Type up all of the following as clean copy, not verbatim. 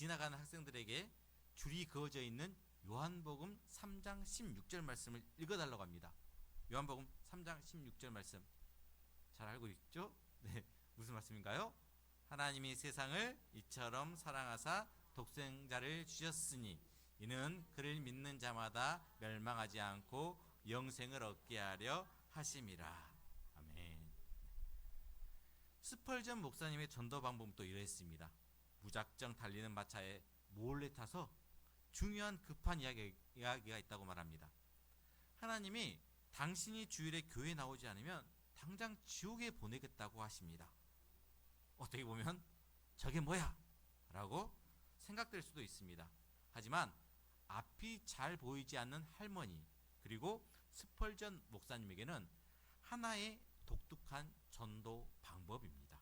지나가는 학생들에게 줄이 그어져 있는 요한복음 3장 16절 말씀을 읽어달라고 합니다. 요한복음 3장 16절 말씀 잘 알고 있죠? 네, 무슨 말씀인가요? 하나님이 세상을 이처럼 사랑하사 독생자를 주셨으니 이는 그를 믿는 자마다 멸망하지 않고 영생을 얻게 하려 하심이라. 아멘. 스펄전 목사님의 전도 방법도 이랬습니다. 무작정 달리는 마차에 몰래 타서 중요한 급한 이야기가 있다고 말합니다. 하나님이 당신이 주일에 교회에 나오지 않으면 당장 지옥에 보내겠다고 하십니다. 어떻게 보면 저게 뭐야? 라고 생각될 수도 있습니다. 하지만 앞이 잘 보이지 않는 할머니 그리고 스펄전 목사님에게는 하나의 독특한 전도 방법입니다.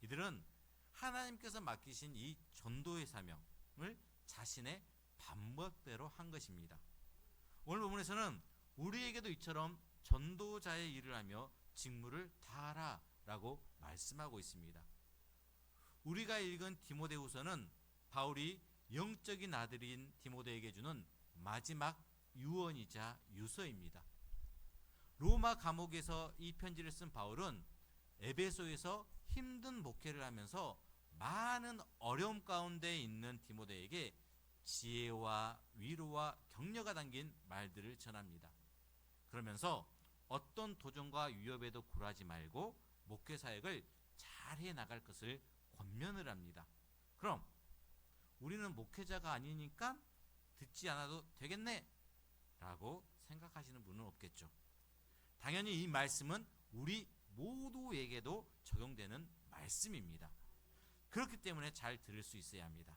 이들은 하나님께서 맡기신 이 전도의 사명을 자신의 방법대로 한 것입니다. 오늘 본문에서는 우리에게도 이처럼 전도자의 일을 하며 직무를 다하라 라고 말씀하고 있습니다. 우리가 읽은 디모데후서는 바울이 영적인 아들인 디모데에게 주는 마지막 유언이자 유서입니다. 로마 감옥에서 이 편지를 쓴 바울은 에베소에서 힘든 목회를 하면서 많은 어려움 가운데 있는 디모데에게 지혜와 위로와 격려가 담긴 말들을 전합니다. 그러면서 어떤 도전과 위협에도 굴하지 말고 목회 사역을 잘해 나갈 것을 권면을 합니다. 그럼 우리는 목회자가 아니니까 듣지 않아도 되겠네 라고 생각하시는 분은 없겠죠. 당연히 이 말씀은 우리 모두에게도 적용되는 말씀입니다. 그렇기 때문에 잘 들을 수 있어야 합니다.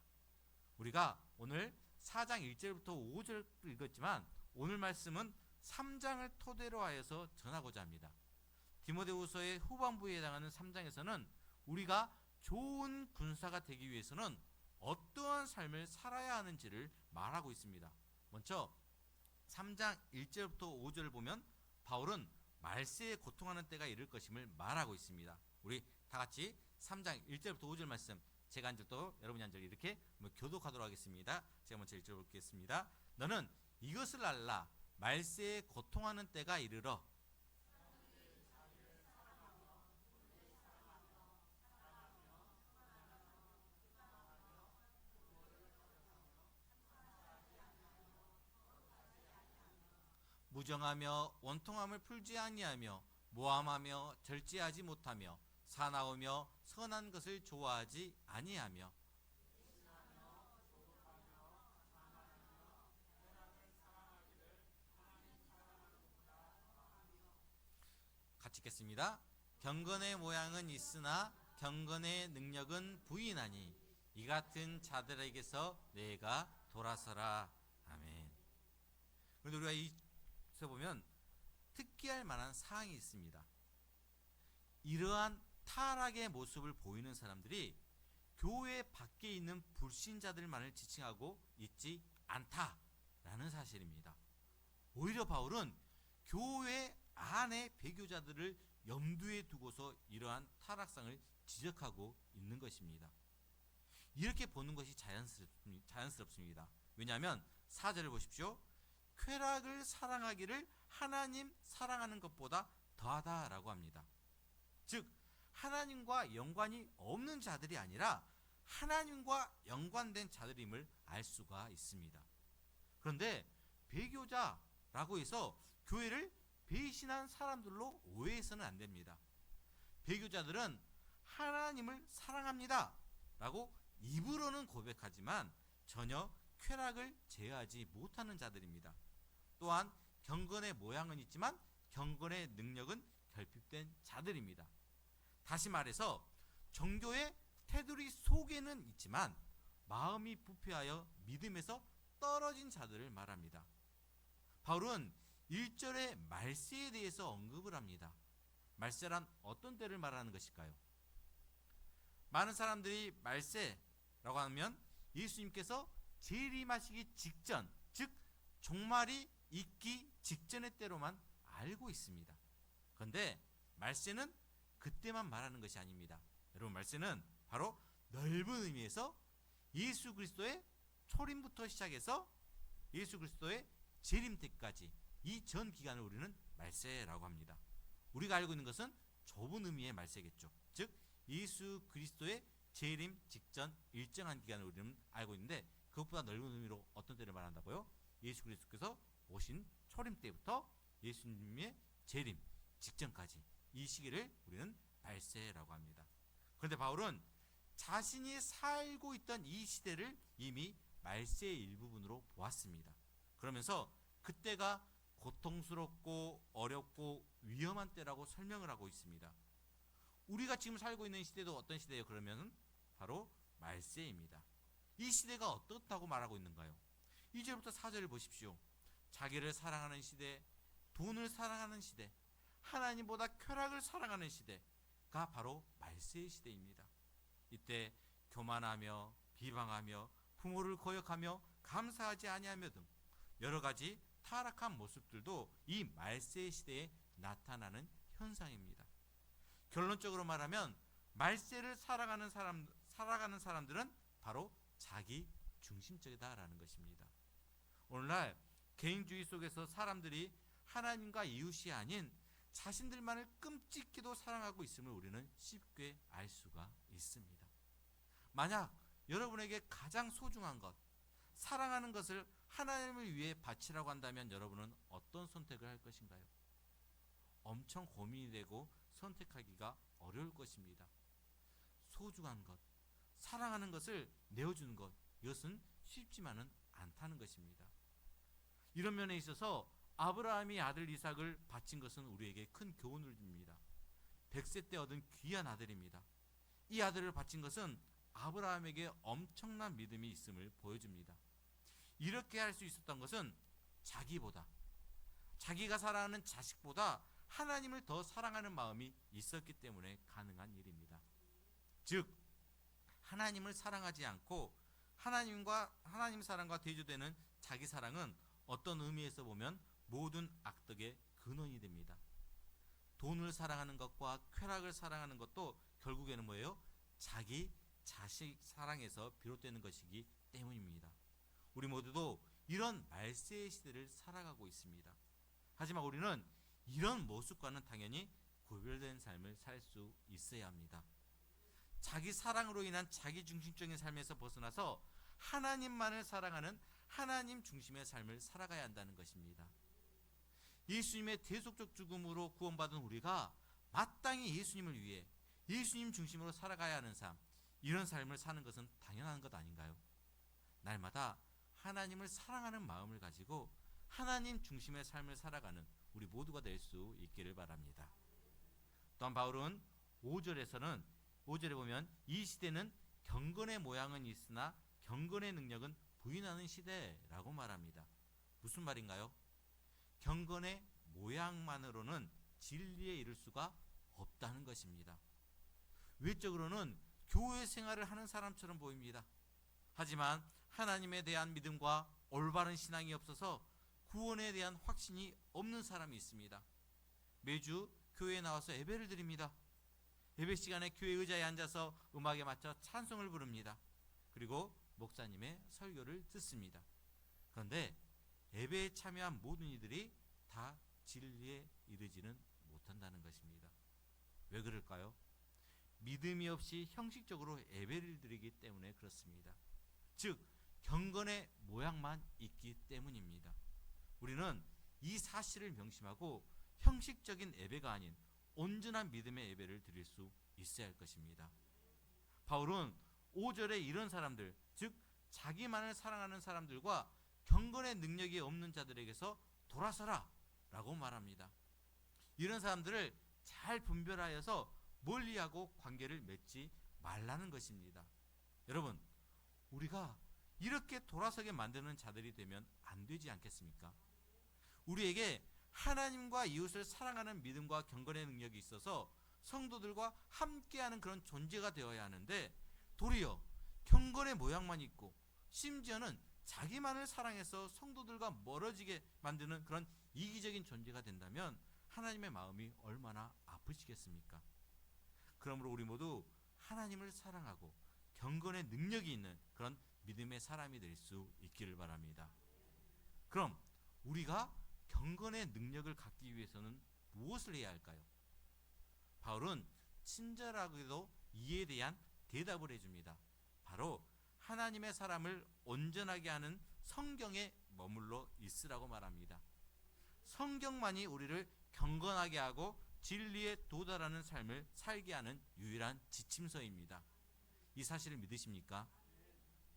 우리가 오늘 4장 1절부터 5절을 읽었지만 오늘 말씀은 3장을 토대로 하여서 전하고자 합니다. 디모데후서의 후반부에 해당하는 3장에서는 우리가 좋은 군사가 되기 위해서는 어떠한 삶을 살아야 하는지를 말하고 있습니다. 먼저 3장 1절부터 5절을 보면 바울은 말세에 고통하는 때가 이를 것임을 말하고 있습니다. 우리 다 같이 3장 1절부터 5절 말씀 제가 한 절도 여러분이 한 절 이렇게 교독하도록 하겠습니다. 제가 먼저 1절 보겠습니다. 너는 이것을 알라 말세에 고통하는 때가 이르러 무정하며 원통함을 풀지 아니하며 모함하며 절제하지 못하며 사나우며 선한 것을 좋아하지 아니하며 같이 읽겠습니다. 경건의 모양은 있으나 경건의 능력은 부인하니 이 같은 자들에게서 내가 돌아서라. 아멘. 그런데 우리가 이서 보면 특기할 만한 사항이 있습니다. 이러한 타락의 모습을 보이는 사람들이 교회 밖에 있는 불신자들만을 지칭하고 있지 않다라는 사실입니다. 오히려 바울은 교회 안의 배교자들을 염두에 두고서 이러한 타락상을 지적하고 있는 것입니다. 이렇게 보는 것이 자연스럽습니다. 왜냐하면 4절을 보십시오. 쾌락을 사랑하기를 하나님 사랑하는 것보다 더하다라고 합니다. 즉 하나님과 연관이 없는 자들이 아니라 하나님과 연관된 자들임을 알 수가 있습니다. 그런데 배교자라고 해서 교회를 배신한 사람들로 오해해서는 안 됩니다. 배교자들은 하나님을 사랑합니다 라고 입으로는 고백하지만 전혀 쾌락을 제어하지 못하는 자들입니다. 또한 경건의 모양은 있지만 경건의 능력은 결핍된 자들입니다. 다시 말해서 종교의 테두리 속에는 있지만 마음이 부패하여 믿음에서 떨어진 자들을 말합니다. 바울은 1절의 말세에 대해서 언급을 합니다. 말세란 어떤 때를 말하는 것일까요? 많은 사람들이 말세라고 하면 예수님께서 재림하시기 직전, 즉 종말이 있기 직전의 때로만 알고 있습니다. 그런데 말세는 그때만 말하는 것이 아닙니다. 여러분 말세는 바로 넓은 의미에서 예수 그리스도의 초림부터 시작해서 예수 그리스도의 재림 때까지 이 전 기간을 우리는 말세라고 합니다. 우리가 알고 있는 것은 좁은 의미의 말세겠죠. 즉 예수 그리스도의 재림 직전 일정한 기간을 우리는 알고 있는데, 그것보다 넓은 의미로 어떤 때를 말한다고요? 예수 그리스도께서 오신 초림 때부터 예수님의 재림 직전까지 이 시기를 우리는 말세라고 합니다. 그런데 바울은 자신이 살고 있던 이 시대를 이미 말세의 일부분으로 보았습니다. 그러면서 그때가 고통스럽고 어렵고 위험한 때라고 설명을 하고 있습니다. 우리가 지금 살고 있는 시대도 어떤 시대예요? 그러면 바로 말세입니다. 이 시대가 어떻다고 말하고 있는가요? 2절부터 4절을 보십시오. 자기를 사랑하는 시대, 돈을 사랑하는 시대, 하나님보다 쾌락을 사랑하는 시대가 바로 말세의 시대입니다. 이때 교만하며 비방하며 부모를 거역하며 감사하지 아니하며 등 여러 가지 타락한 모습들도 이 말세의 시대에 나타나는 현상입니다. 결론적으로 말하면 말세를 살아가는 사람들은 바로 자기 중심적이다라는 것입니다. 오늘날 개인주의 속에서 사람들이 하나님과 이웃이 아닌 자신들만을 끔찍히도 사랑하고 있음을 우리는 쉽게 알 수가 있습니다. 만약 여러분에게 가장 소중한 것, 사랑하는 것을 하나님을 위해 바치라고 한다면 여러분은 어떤 선택을 할 것인가요? 엄청 고민이 되고 선택하기가 어려울 것입니다. 소중한 것, 사랑하는 것을 내어주는 것, 이것은 쉽지만은 않다는 것입니다. 이런 면에 있어서 아브라함이 아들 이삭을 바친 것은 우리에게 큰 교훈을 줍니다. 100세 때 얻은 귀한 아들입니다. 이 아들을 바친 것은 아브라함에게 엄청난 믿음이 있음을 보여줍니다. 이렇게 할 수 있었던 것은 자기가 사랑하는 자식보다 하나님을 더 사랑하는 마음이 있었기 때문에 가능한 일입니다. 즉 하나님을 사랑하지 않고 하나님 사랑과 대조되는 자기 사랑은 어떤 의미에서 보면 모든 악덕의 근원이 됩니다. 돈을 사랑하는 것과 쾌락을 사랑하는 것도 결국에는 뭐예요? 자기 자식 사랑에서 비롯되는 것이기 때문입니다. 우리 모두도 이런 말세의 시대를 살아가고 있습니다. 하지만 우리는 이런 모습과는 당연히 구별된 삶을 살 수 있어야 합니다. 자기 사랑으로 인한 자기 중심적인 삶에서 벗어나서 하나님만을 사랑하는 하나님 중심의 삶을 살아가야 한다는 것입니다. 예수님의 대속적 죽음으로 구원받은 우리가 마땅히 예수님을 위해 예수님 중심으로 살아가야 하는 삶, 이런 삶을 사는 것은 당연한 것 아닌가요? 날마다 하나님을 사랑하는 마음을 가지고 하나님 중심의 삶을 살아가는 우리 모두가 될 수 있기를 바랍니다. 또한 바울은 5절에 보면 이 시대는 경건의 모양은 있으나 경건의 능력은 부인하는 시대라고 말합니다. 무슨 말인가요? 경건의 모양만으로는 진리에 이를 수가 없다는 것입니다. 외적으로는 교회 생활을 하는 사람처럼 보입니다. 하지만 하나님에 대한 믿음과 올바른 신앙이 없어서 구원에 대한 확신이 없는 사람이 있습니다. 매주 교회에 나와서 예배를 드립니다. 예배 시간에 교회 의자에 앉아서 음악에 맞춰 찬송을 부릅니다. 그리고 목사님의 설교를 듣습니다. 그런데 예배에 참여한 모든 이들이 다 진리에 이르지는 못한다는 것입니다. 왜 그럴까요? 믿음이 없이 형식적으로 예배를 드리기 때문에 그렇습니다. 즉 경건의 모양만 있기 때문입니다. 우리는 이 사실을 명심하고 형식적인 예배가 아닌 온전한 믿음의 예배를 드릴 수 있어야 할 것입니다. 바울은 5절에 이런 사람들, 즉 자기만을 사랑하는 사람들과 경건의 능력이 없는 자들에게서 돌아서라 라고 말합니다. 이런 사람들을 잘 분별하여서 멀리하고 관계를 맺지 말라는 것입니다. 여러분, 우리가 이렇게 돌아서게 만드는 자들이 되면 안 되지 않겠습니까? 우리에게 하나님과 이웃을 사랑하는 믿음과 경건의 능력이 있어서 성도들과 함께하는 그런 존재가 되어야 하는데, 도리어 경건의 모양만 있고 심지어는 자기만을 사랑해서 성도들과 멀어지게 만드는 그런 이기적인 존재가 된다면 하나님의 마음이 얼마나 아프시겠습니까? 그러므로 우리 모두 하나님을 사랑하고 경건의 능력이 있는 그런 믿음의 사람이 될 수 있기를 바랍니다. 그럼 우리가 경건의 능력을 갖기 위해서는 무엇을 해야 할까요? 바울은 친절하게도 이에 대한 대답을 해줍니다. 바로 하나님의 사람을 온전하게 하는 성경에 머물러 있으라고 말합니다. 성경만이 우리를 경건하게 하고 진리에 도달하는 삶을 살게 하는 유일한 지침서입니다. 이 사실을 믿으십니까?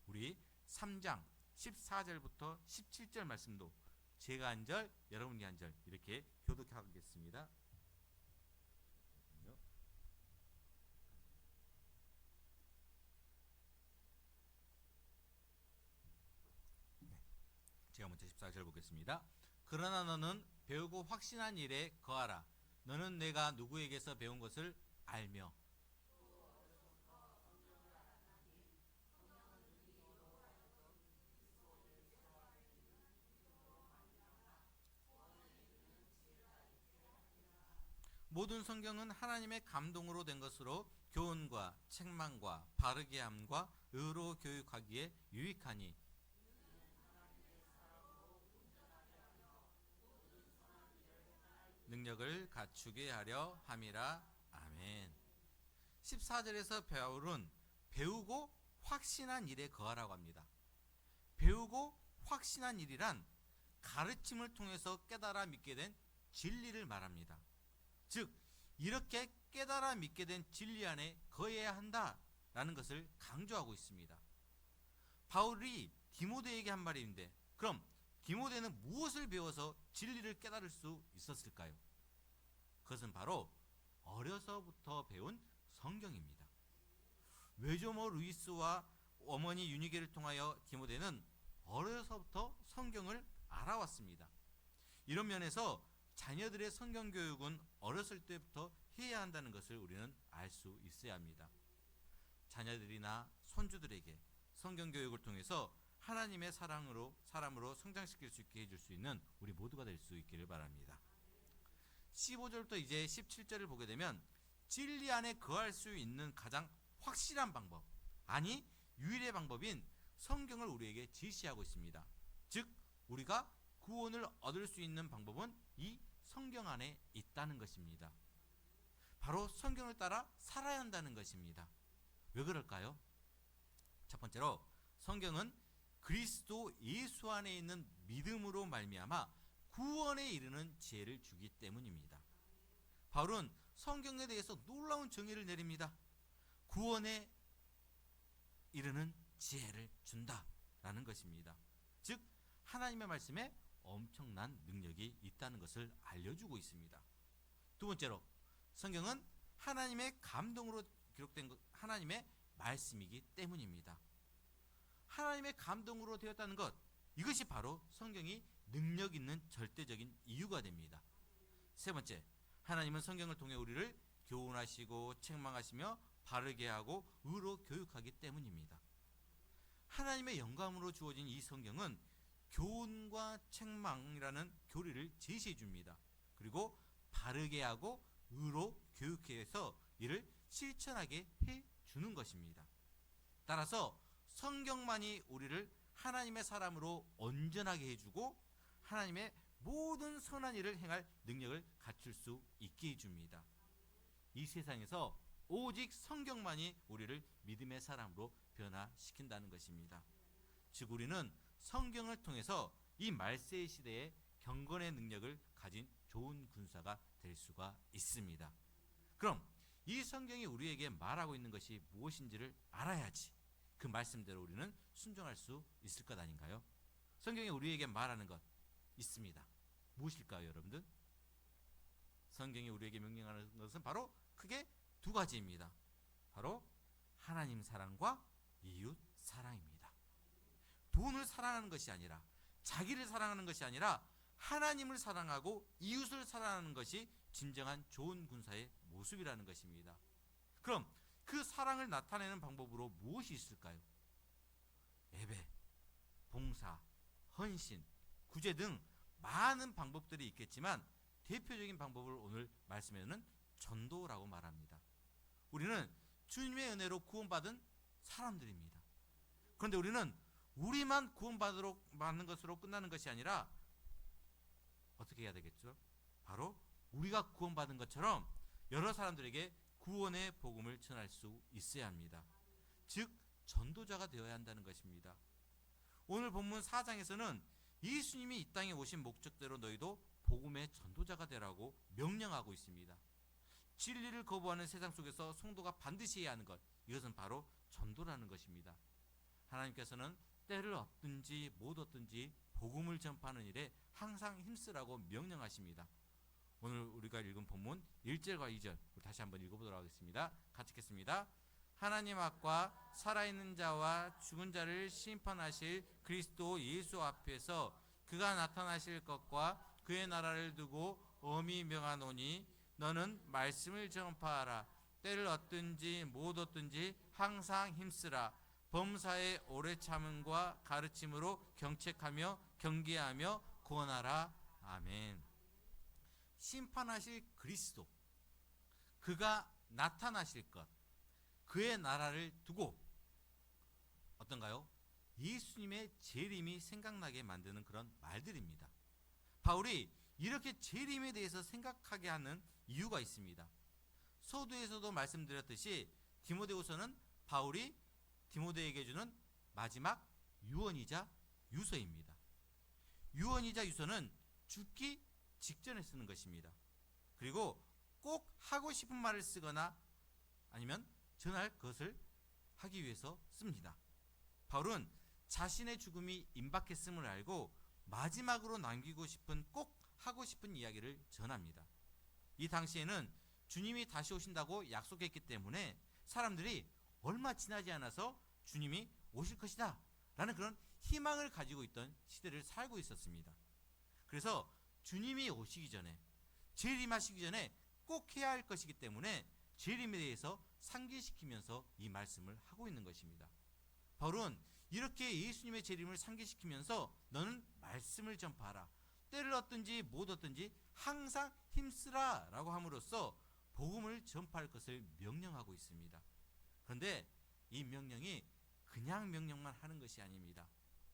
우리 3장 14절부터 17절 말씀도 제가 한 절, 여러분이 한 절 이렇게 교독하겠습니다. 제가 먼저 14절 보겠습니다. 그러나 너는 배우고 확신한 일에 거하라. 너는 내가 누구에게서 배운 것을 알며 모든 성경은 하나님의 감동으로 된 것으로 교훈과 책망과 바르게 함과 의로 교육하기에 유익하니 능력을 갖추게 하려 함이라. 아멘. 14절에서 바울은 배우고 확신한 일에 거하라고 합니다. 배우고 확신한 일이란 가르침을 통해서 깨달아 믿게 된 진리를 말합니다. 즉 이렇게 깨달아 믿게 된 진리 안에 거해야 한다라는 것을 강조하고 있습니다. 바울이 디모데에게 한 말인데 그럼 디모데는 무엇을 배워서 진리를 깨달을 수 있었을까요? 그것은 바로 어려서부터 배운 성경입니다. 외조모 루이스와 어머니 유니게를 통하여 디모데는 어려서부터 성경을 알아왔습니다. 이런 면에서 자녀들의 성경 교육은 어렸을 때부터 해야 한다는 것을 우리는 알 수 있어야 합니다. 자녀들이나 손주들에게 성경 교육을 통해서 하나님의 사랑으로 사람으로 성장시킬 수 있게 해줄 수 있는 우리 모두가 될 수 있기를 바랍니다. 15절부터 이제 17절을 보게 되면 진리 안에 거할 수 있는 가장 확실한 방법, 아니 유일의 방법인 성경을 우리에게 제시하고 있습니다. 즉 우리가 구원을 얻을 수 있는 방법은 이 성경 안에 있다는 것입니다. 바로 성경을 따라 살아야 한다는 것입니다. 왜 그럴까요? 첫 번째로 성경은 그리스도 예수 안에 있는 믿음으로 말미암아 구원에 이르는 지혜를 주기 때문입니다. 바울은 성경에 대해서 놀라운 정의를 내립니다. 구원에 이르는 지혜를 준다라는 것입니다. 즉 하나님의 말씀에 엄청난 능력이 있다는 것을 알려주고 있습니다. 두 번째로 성경은 하나님의 감동으로 기록된 하나님의 말씀이기 때문입니다. 하나님의 감동으로 되었다는 것, 이것이 바로 성경이 능력 있는 절대적인 이유가 됩니다. 세 번째, 하나님은 성경을 통해 우리를 교훈하시고 책망하시며 바르게 하고 의로 교육하기 때문입니다. 하나님의 영감으로 주어진 이 성경은 교훈과 책망이라는 교리를 제시해 줍니다. 그리고 바르게 하고 의로 교육해서 이를 실천하게 해 주는 것입니다. 따라서 성경만이 우리를 하나님의 사람으로 온전하게 해주고 하나님의 모든 선한 일을 행할 능력을 갖출 수 있게 해줍니다. 이 세상에서 오직 성경만이 우리를 믿음의 사람으로 변화시킨다는 것입니다. 즉 우리는 성경을 통해서 이 말세의 시대에 경건의 능력을 가진 좋은 군사가 될 수가 있습니다. 그럼 이 성경이 우리에게 말하고 있는 것이 무엇인지를 알아야지 그 말씀대로 우리는 순종할 수 있을 것 아닌가요? 성경이 우리에게 말하는 것 있습니다. 무엇일까요, 여러분들? 성경이 우리에게 명령하는 것은 바로 크게 두 가지입니다. 바로 하나님 사랑과 이웃 사랑입니다. 돈을 사랑하는 것이 아니라 자기를 사랑하는 것이 아니라 하나님을 사랑하고 이웃을 사랑하는 것이 진정한 좋은 군사의 모습이라는 것입니다. 그럼 그 사랑을 나타내는 방법으로 무엇이 있을까요? 예배, 봉사, 헌신, 구제 등 많은 방법들이 있겠지만 대표적인 방법을 오늘 말씀에는 전도라고 말합니다. 우리는 주님의 은혜로 구원받은 사람들입니다. 그런데 우리는 우리만 구원받는 것으로 끝나는 것이 아니라 어떻게 해야 되겠죠? 바로 우리가 구원받은 것처럼 여러 사람들에게 구원의 복음을 전할 수 있어야 합니다. 즉 전도자가 되어야 한다는 것입니다. 오늘 본문 4장에서는 예수님이 이 땅에 오신 목적대로 너희도 복음의 전도자가 되라고 명령하고 있습니다. 진리를 거부하는 세상 속에서 성도가 반드시 해야 하는 것, 이것은 바로 전도라는 것입니다. 하나님께서는 때를 얻든지 못 얻든지 복음을 전파하는 일에 항상 힘쓰라고 명령하십니다. 오늘 우리가 읽은 본문 1절과 2절 다시 한번 읽어보도록 하겠습니다. 같이 읽겠습니다. 하나님 앞과 살아있는 자와 죽은 자를 심판하실 그리스도 예수 앞에서 그가 나타나실 것과 그의 나라를 두고 엄히 명하노니 너는 말씀을 전파하라. 때를 얻든지 못 얻든지 항상 힘쓰라. 범사의 오래 참음과 가르침으로 경책하며 경계하며 구원하라. 아멘. 심판하실 그리스도, 그가 나타나실 것, 그의 나라를 두고 어떤가요? 예수님의 재림이 생각나게 만드는 그런 말들입니다. 바울이 이렇게 재림에 대해서 생각하게 하는 이유가 있습니다. 서두에서도 말씀드렸듯이 디모데후서는 바울이 디모데에게 주는 마지막 유언이자 유서입니다. 유언이자 유서는 죽기 직전에 쓰는 것입니다. 그리고 꼭 하고 싶은 말을 쓰거나 아니면 전할 것을 하기 위해서 씁니다. 바울은 자신의 죽음이 임박했음을 알고 마지막으로 남기고 싶은 꼭 하고 싶은 이야기를 전합니다. 이 당시에는 주님이 다시 오신다고 약속했기 때문에 사람들이 얼마 지나지 않아서 주님이 오실 것이다 라는 그런 희망을 가지고 있던 시대를 살고 있었습니다. 그래서 주님이 오시기 전에, 재림하시기 전에 꼭 해야 할 것이기 때문에 재림에 대해서 상기시키면서 이 말씀을 하고 있는 것입니다. 바울은 이렇게 예수님의 재림을 상기시키면서 너는 말씀을 전파하라. 때를 얻든지 못 얻든지 항상 힘쓰라 라고 함으로써 복음을 전파할 것을 명령하고 있습니다. 그런데 이 명령이 그냥 명령만 하는 것이 아닙니다.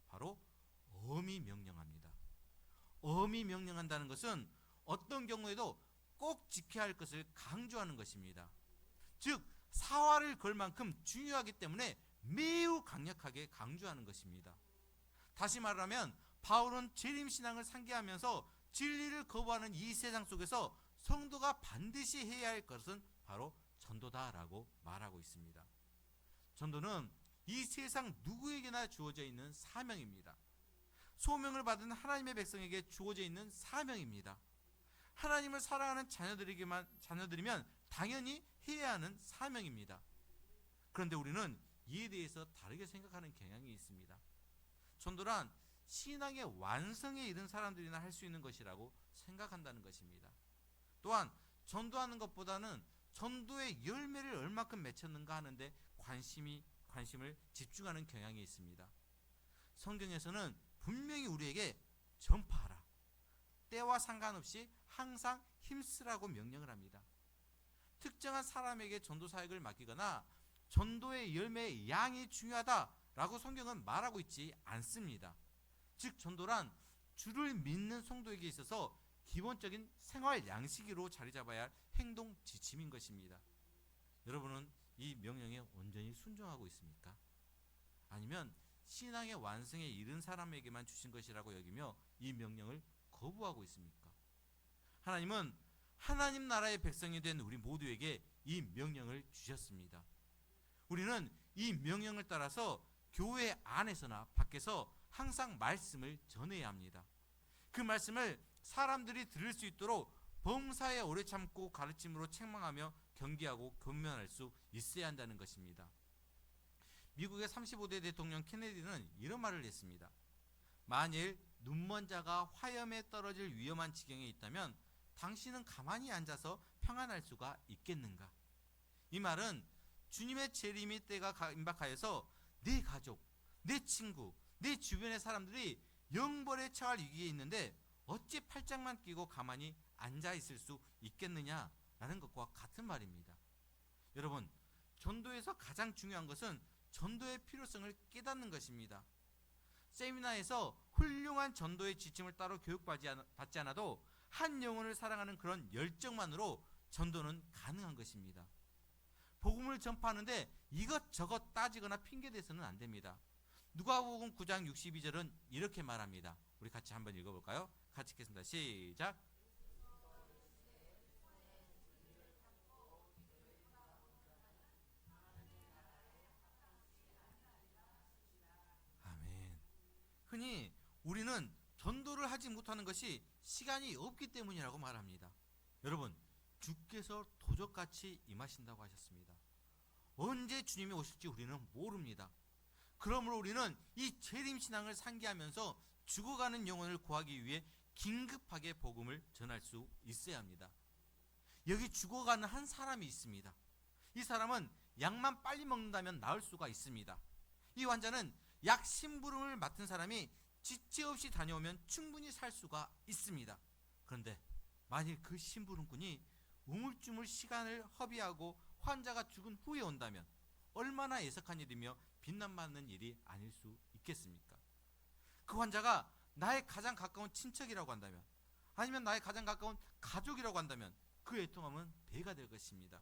바로 엄히 명령합니다. 엄히 명령한다는 것은 어떤 경우에도 꼭 지켜야 할 것을 강조하는 것입니다. 즉 사활을 걸 만큼 중요하기 때문에 매우 강력하게 강조하는 것입니다. 다시 말하면 바울은 재림신앙을 상기하면서 진리를 거부하는 이 세상 속에서 성도가 반드시 해야 할 것은 바로 전도다라고 말하고 있습니다. 전도는 이 세상 누구에게나 주어져 있는 사명입니다. 소명을 받은 하나님의 백성에게 주어져 있는 사명입니다. 하나님을 사랑하는 자녀들이면 당연히 해야 하는 사명입니다. 그런데 우리는 이에 대해서 다르게 생각하는 경향이 있습니다. 전도란 신앙의 완성에 이른 사람들이나 할 수 있는 것이라고 생각한다는 것입니다. 또한 전도하는 것보다는 전도의 열매를 얼마큼 맺혔는가 하는데 관심을 집중하는 경향이 있습니다. 성경에서는 분명히 우리에게 전파하라, 때와 상관없이 항상 힘쓰라고 명령을 합니다. 특정한 사람에게 전도 사역을 맡기거나 전도의 열매의 양이 중요하다라고 성경은 말하고 있지 않습니다. 즉 전도란 주를 믿는 성도에게 있어서 기본적인 생활 양식으로 자리 잡아야 할 행동 지침인 것입니다. 여러분은 이 명령에 온전히 순종하고 있습니까? 아니면 신앙의 완성에 이른 사람에게만 주신 것이라고 여기며 이 명령을 거부하고 있습니까? 하나님은 하나님 나라의 백성이 된 우리 모두에게 이 명령을 주셨습니다. 우리는 이 명령을 따라서 교회 안에서나 밖에서 항상 말씀을 전해야 합니다. 그 말씀을 사람들이 들을 수 있도록 범사에 오래 참고 가르침으로 책망하며 경계하고 권면할 수 있어야 한다는 것입니다. 미국의 35대 대통령 케네디는 이런 말을 했습니다. 만일 눈먼 자가 화염에 떨어질 위험한 지경에 있다면 당신은 가만히 앉아서 평안할 수가 있겠는가? 이 말은 주님의 재림의 때가 임박하여서 내 가족, 내 친구, 내 주변의 사람들이 영벌에 처할 위기에 있는데 어찌 팔짱만 끼고 가만히 앉아 있을 수 있겠느냐라는 것과 같은 말입니다. 여러분, 전도에서 가장 중요한 것은 전도의 필요성을 깨닫는 것입니다. 세미나에서 훌륭한 전도의 지침을 따로 교육받지 않아도 한 영혼을 사랑하는 그런 열정만으로 전도는 가능한 것입니다. 복음을 전파하는데 이것저것 따지거나 핑계대서는 안 됩니다. 누가복음 9장 62절은 이렇게 말합니다. 우리 같이 한번 읽어볼까요? 같이 읽겠습니다. 시작. 아멘. 흔히 우리는 전도를 하지 못하는 것이 시간이 없기 때문이라고 말합니다. 여러분, 주께서 도적같이 임하신다고 하셨습니다. 언제 주님이 오실지 우리는 모릅니다. 그러므로 우리는 이 재림신앙을 상기하면서 죽어가는 영혼을 구하기 위해 긴급하게 복음을 전할 수 있어야 합니다. 여기 죽어가는 한 사람이 있습니다. 이 사람은 약만 빨리 먹는다면 나을 수가 있습니다. 이 환자는 약 심부름을 맡은 사람이 지체 없이 다녀오면 충분히 살 수가 있습니다. 그런데 만일 그 심부름꾼이 우물쭈물 시간을 허비하고 환자가 죽은 후에 온다면 얼마나 애석한 일이며 비난받는 일이 아닐 수 있겠습니까? 그 환자가 나의 가장 가까운 친척이라고 한다면, 아니면 나의 가장 가까운 가족이라고 한다면 그 애통함은 배가 될 것입니다.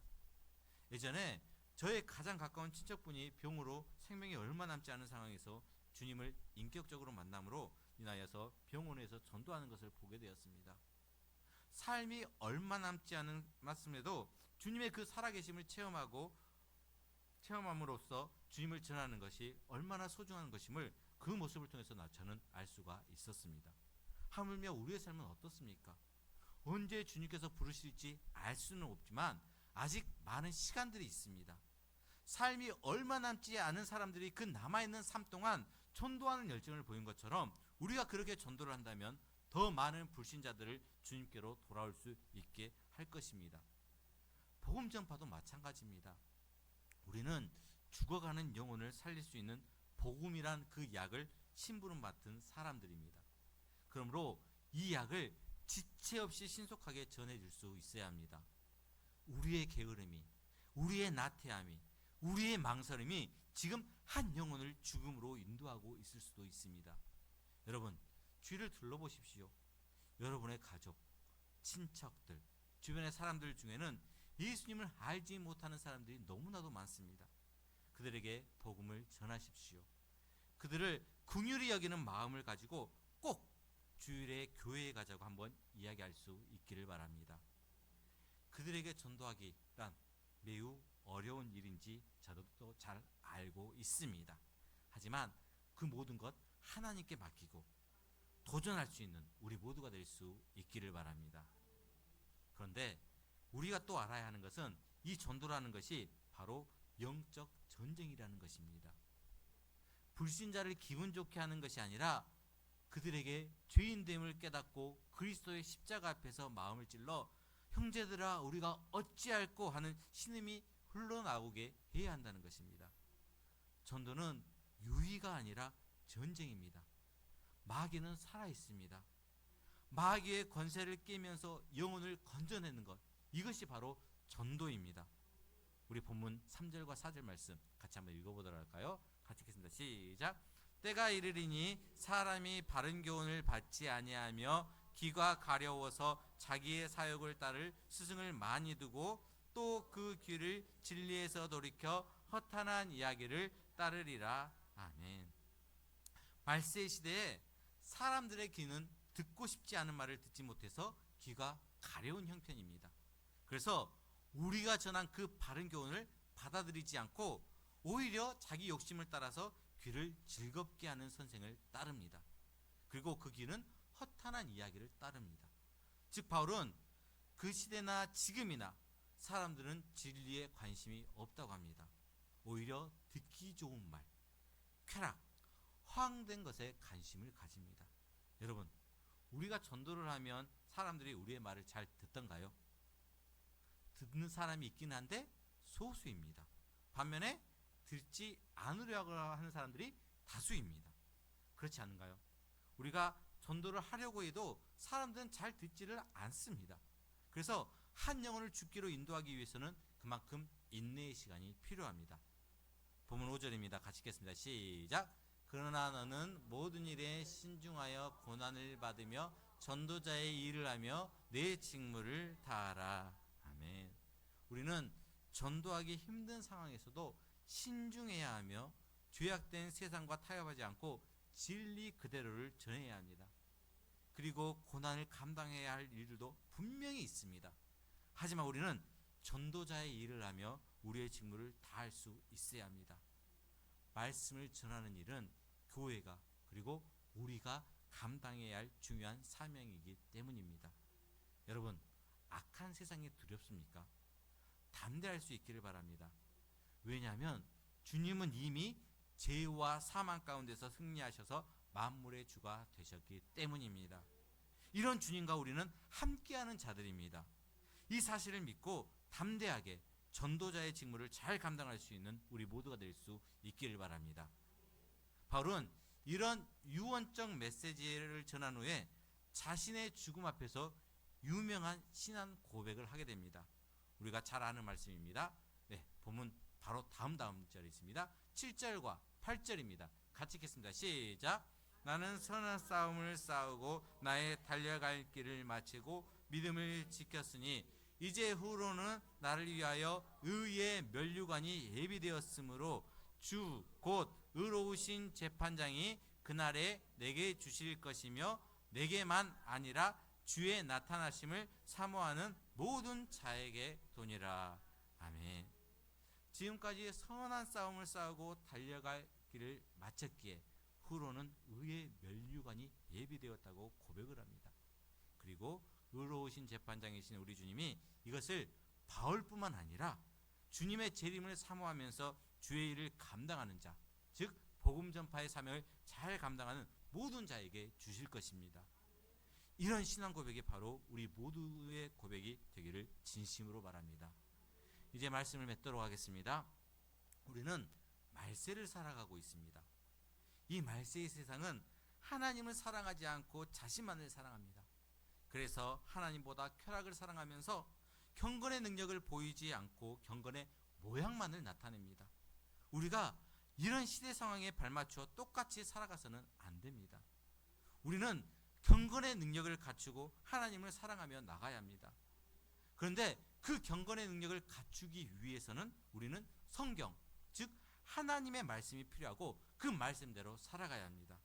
예전에 저의 가장 가까운 친척분이 병으로 생명이 얼마 남지 않은 상황에서 주님을 인격적으로 만남으로 인하여서 병원에서 전도하는 것을 보게 되었습니다. 삶이 얼마 남지 않았음에도 주님의 그 살아계심을 체험함으로써 주님을 전하는 것이 얼마나 소중한 것임을 그 모습을 통해서 저는 알 수가 있었습니다. 하물며 우리의 삶은 어떻습니까? 언제 주님께서 부르실지 알 수는 없지만 아직 많은 시간들이 있습니다. 삶이 얼마 남지 않은 사람들이 그 남아있는 삶 동안 전도하는 열정을 보인 것처럼 우리가 그렇게 전도를 한다면 더 많은 불신자들을 주님께로 돌아올 수 있게 할 것입니다. 복음 전파도 마찬가지입니다. 우리는 죽어가는 영혼을 살릴 수 있는 복음이란 그 약을 심부름 맡은 사람들입니다. 그러므로 이 약을 지체 없이 신속하게 전해줄 수 있어야 합니다. 우리의 게으름이, 우리의 나태함이, 우리의 망설임이 지금 한 영혼을 죽음으로 인도하고 있을 수도 있습니다. 여러분, 주위를 둘러보십시오. 여러분의 가족, 친척들, 주변의 사람들 중에는 예수님을 알지 못하는 사람들이 너무나도 많습니다. 그들에게 복음을 전하십시오. 그들을 긍휼히 여기는 마음을 가지고 꼭 주일에 교회에 가자고 한번 이야기할 수 있기를 바랍니다. 그들에게 전도하기란 매우 어려운 일인지 저도 잘 알고 있습니다. 하지만 그 모든 것 하나님께 맡기고 도전할 수 있는 우리 모두가 될 수 있기를 바랍니다. 그런데 우리가 또 알아야 하는 것은 이 전도라는 것이 바로 영적 전쟁이라는 것입니다. 불신자를 기분 좋게 하는 것이 아니라 그들에게 죄인됨을 깨닫고 그리스도의 십자가 앞에서 마음을 찔러 형제들아 우리가 어찌할꼬 하는 신음이 흘러나오게 해야 한다는 것입니다. 전도는 유의가 아니라 전쟁입니다. 마귀는 살아있습니다. 마귀의 권세를 깨면서 영혼을 건져내는 것, 이것이 바로 전도입니다. 우리 본문 3절과 4절 말씀 같이 한번 읽어보도록 할까요? 같이 읽겠습니다. 시작. 때가 이르리니 사람이 바른 교훈을 받지 아니하며 귀가 가려워서 자기의 사욕을 따를 스승을 많이 두고 또 그 귀를 진리에서 돌이켜 허탄한 이야기를 따르리라. 아멘. 말세 시대에 사람들의 귀는 듣고 싶지 않은 말을 듣지 못해서 귀가 가려운 형편입니다. 그래서 우리가 전한 그 바른 교훈을 받아들이지 않고 오히려 자기 욕심을 따라서 귀를 즐겁게 하는 선생을 따릅니다. 그리고 그 귀는 허탄한 이야기를 따릅니다. 즉 바울은 그 시대나 지금이나 사람들은 진리에 관심이 없다고 합니다. 오히려 듣기 좋은 말, 쾌락, 허황된 것에 관심을 가집니다. 여러분, 우리가 전도를 하면 사람들이 우리의 말을 잘 듣던가요? 듣는 사람이 있긴 한데 소수입니다. 반면에 듣지 않으려고 하는 사람들이 다수입니다. 그렇지 않은가요? 우리가 전도를 하려고 해도 사람들은 잘 듣지를 않습니다. 그래서 한 영혼을 죽기로 인도하기 위해서는 그만큼 인내의 시간이 필요합니다. 본문 5절입니다. 같이 읽겠습니다. 시작. 그러나 너는 모든 일에 신중하여 고난을 받으며 전도자의 일을 하며 내 직무를 다하라. 아멘. 우리는 전도하기 힘든 상황에서도 신중해야 하며 죄악된 세상과 타협하지 않고 진리 그대로를 전해야 합니다. 그리고 고난을 감당해야 할 일들도 분명히 있습니다. 하지만 우리는 전도자의 일을 하며 우리의 직무를 다할 수 있어야 합니다. 말씀을 전하는 일은 교회가 그리고 우리가 감당해야 할 중요한 사명이기 때문입니다. 여러분, 악한 세상이 두렵습니까? 담대할 수 있기를 바랍니다. 왜냐하면 주님은 이미 죄와 사망 가운데서 승리하셔서 만물의 주가 되셨기 때문입니다. 이런 주님과 우리는 함께하는 자들입니다. 이 사실을 믿고 담대하게 전도자의 직무를 잘 감당할 수 있는 우리 모두가 될 수 있기를 바랍니다. 바울은 이런 유언적 메시지를 전한 후에 자신의 죽음 앞에서 유명한 신앙 고백을 하게 됩니다. 우리가 잘 아는 말씀입니다. 네, 본문 바로 다음 절에 있습니다. 7절과 8절입니다. 같이 읽겠습니다. 시작. 나는 선한 싸움을 싸우고 나의 달려갈 길을 마치고 믿음을 지켰으니 이제 후로는 나를 위하여 의의 면류관이 예비되었으므로 주 곧 의로우신 재판장이 그날에 내게 주실 것이며 내게만 아니라 주의 나타나심을 사모하는 모든 자에게 도니라. 아멘. 지금까지 선한 싸움을 싸우고 달려갈 길을 마쳤기에 후로는 의의 면류관이 예비되었다고 고백을 합니다. 그리고 의로우신 재판장이신 우리 주님이 이것을 바울뿐만 아니라 주님의 재림을 사모하면서 주의 일을 감당하는 자, 즉 복음 전파의 사명을 잘 감당하는 모든 자에게 주실 것입니다. 이런 신앙 고백이 바로 우리 모두의 고백이 되기를 진심으로 바랍니다. 이제 말씀을 맺도록 하겠습니다. 우리는 말세를 살아가고 있습니다. 이 말세의 세상은 하나님을 사랑하지 않고 자신만을 사랑합니다. 그래서 하나님보다 쾌락을 사랑하면서 경건의 능력을 보이지 않고 경건의 모양만을 나타냅니다. 우리가 이런 시대 상황에 발맞추어 똑같이 살아가서는 안 됩니다. 우리는 경건의 능력을 갖추고 하나님을 사랑하며 나가야 합니다. 그런데 그 경건의 능력을 갖추기 위해서는 우리는 성경, 즉 하나님의 말씀이 필요하고 그 말씀대로 살아가야 합니다.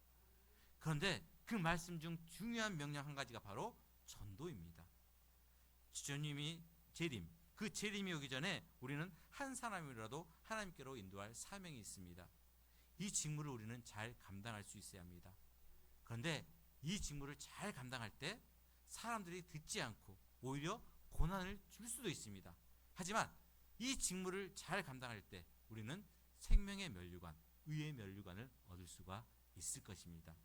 그런데 그 말씀 중 중요한 명령 한 가지가 바로 전도입니다. 주님이 재림, 그 재림이 오기 전에 우리는 한 사람이라도 하나님께로 인도할 사명이 있습니다. 이 직무를 우리는 잘 감당할 수 있어야 합니다. 그런데 이 직무를 잘 감당할 때 사람들이 듣지 않고 오히려 고난을 줄 수도 있습니다. 하지만 이 직무를 잘 감당할 때 우리는 생명의 면류관, 의의 면류관을 얻을 수가 있을 것입니다.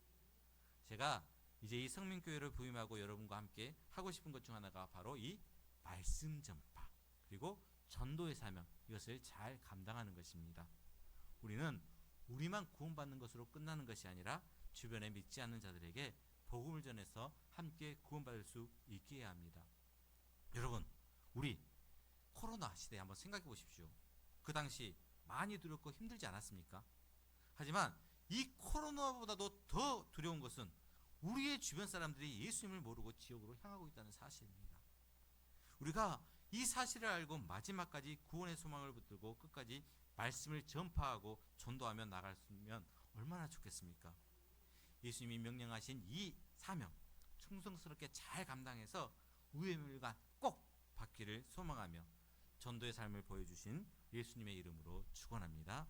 제가 이제 이 성민교회를 부임하고 여러분과 함께 하고 싶은 것 중 하나가 바로 이 말씀 전파 그리고 전도의 사명, 이것을 잘 감당하는 것입니다. 우리는 우리만 구원받는 것으로 끝나는 것이 아니라 주변에 믿지 않는 자들에게 복음을 전해서 함께 구원받을 수 있게 해야 합니다. 여러분, 우리 코로나 시대에 한번 생각해 보십시오. 그 당시 많이 두렵고 힘들지 않았습니까? 하지만 이 코로나보다도 더 두려운 것은 우리의 주변 사람들이 예수님을 모르고 지옥으로 향하고 있다는 사실입니다. 우리가 이 사실을 알고 마지막까지 구원의 소망을 붙들고 끝까지 말씀을 전파하고 전도하며 나갔으면 얼마나 좋겠습니까? 예수님이 명령하신 이 사명 충성스럽게 잘 감당해서 의의 면류관 꼭 받기를 소망하며 전도의 삶을 보여주신 예수님의 이름으로 축원합니다.